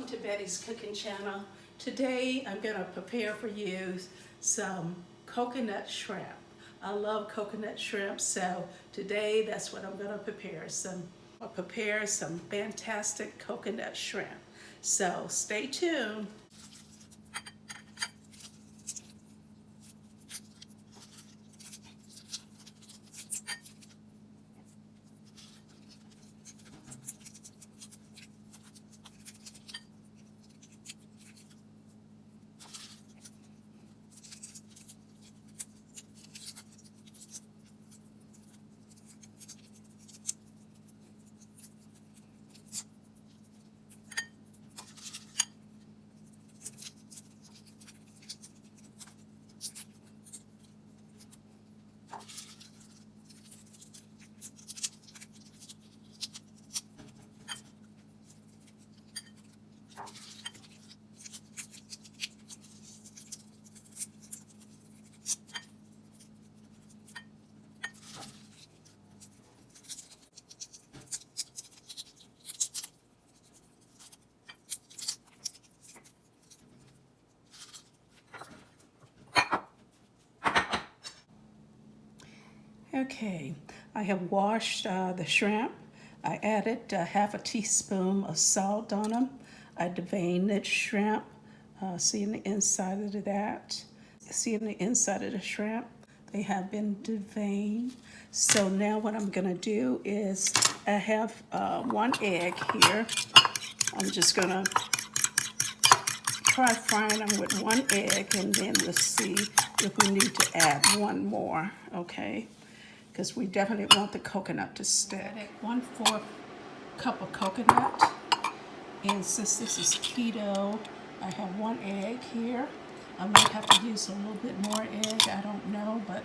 Welcome to Betty's Cooking Channel. Today I'm going to prepare for you some coconut shrimp. I love coconut shrimp, so today that's what I'm going to prepare. I'll prepare some fantastic coconut shrimp. So stay tuned. Okay, I have washed the shrimp. I added half a teaspoon of salt on them. I deveined the shrimp. See in the inside of that? See in the inside of the shrimp? They have been deveined. So now what I'm gonna do is I have one egg here. I'm just gonna try frying them with one egg, and then we'll see if we need to add one more, okay? Because we definitely want the coconut to stick. 1/4 cup of coconut, and since this is keto, I have one egg here. I might have to use a little bit more egg, I don't know, but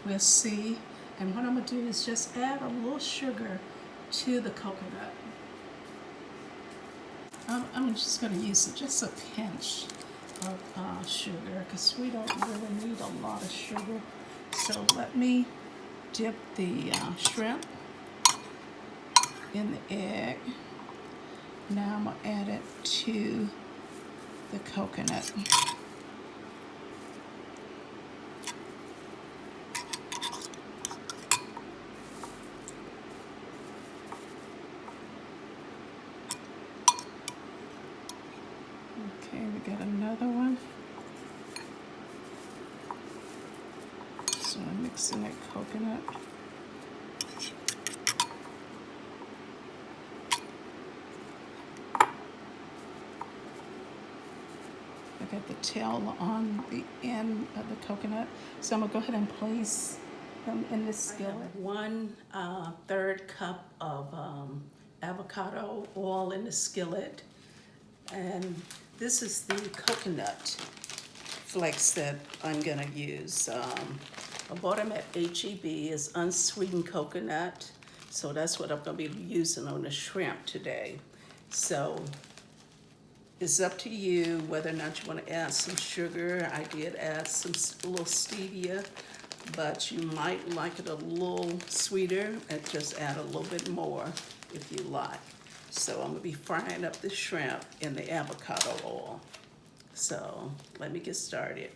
we'll see. And what I'm gonna do is just add a little sugar to the coconut. I'm just gonna use just a pinch of sugar, because we don't really need a lot of sugar. So let me dip the shrimp in the egg. Now I'm going to add it to the coconut. Okay, we got another one. So I'm mixing that coconut. I got the tail on the end of the coconut. So I'm gonna go ahead and place them in this skillet. 1/3 cup of avocado oil in the skillet. And this is the coconut flakes that I'm gonna use. I bought them at HEB. It's unsweetened coconut. So that's what I'm gonna be using on the shrimp today. So it's up to you whether or not you wanna add some sugar. I did add a little stevia, but you might like it a little sweeter and just add a little bit more if you like. So I'm gonna be frying up the shrimp in the avocado oil. So let me get started.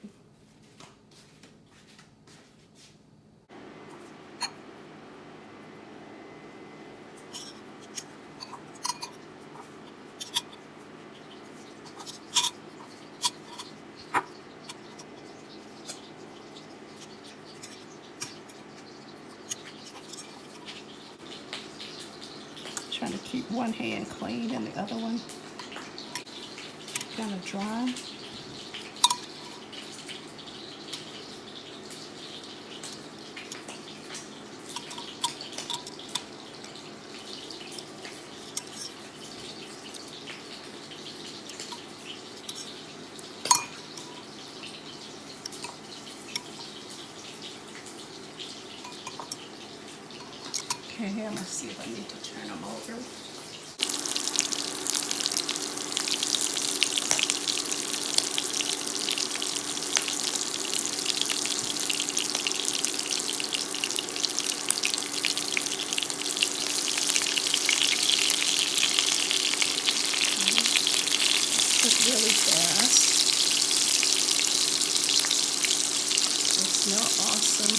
Trying to keep one hand clean and the other one kind of dry. Okay, I'm gonna see if I need to turn them over. cook really fast. They smell awesome.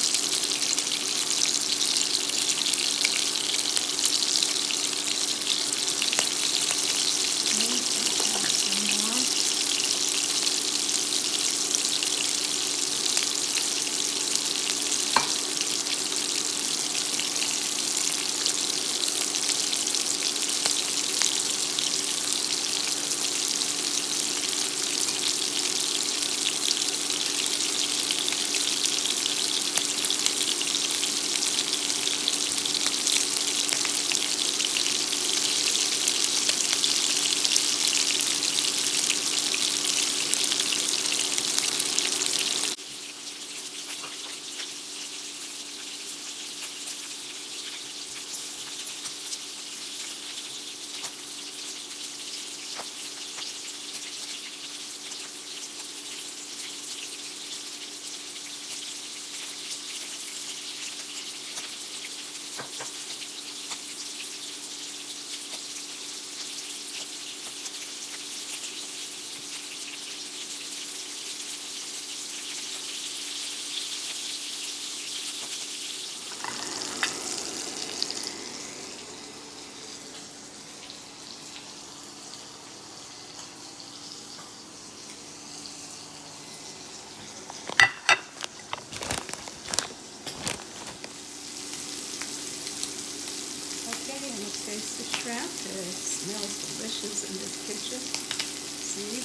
Okay, and let's taste the shrimp. It smells delicious in this kitchen. See?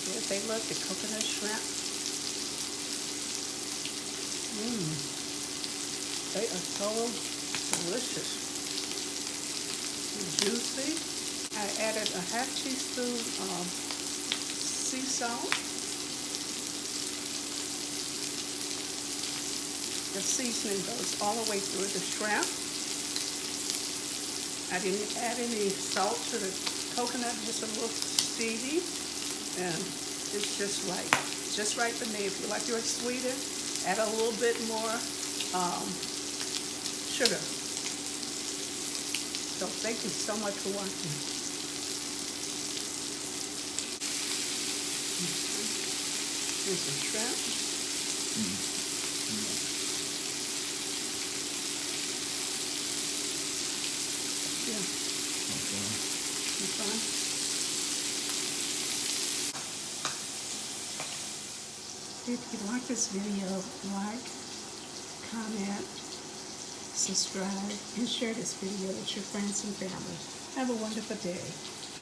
There they look, the coconut shrimp. They are so delicious. Juicy. I added a half teaspoon of sea salt. The seasoning goes all the way through the shrimp. I didn't add any salt to the coconut, just a little Stevia, and it's just right for me. If you like yours sweeter, add a little bit more sugar. So thank you so much for watching. Here's the shrimp. Yeah. You fine? If you like this video, like, comment, subscribe, and share this video with your friends and family. Have a wonderful day.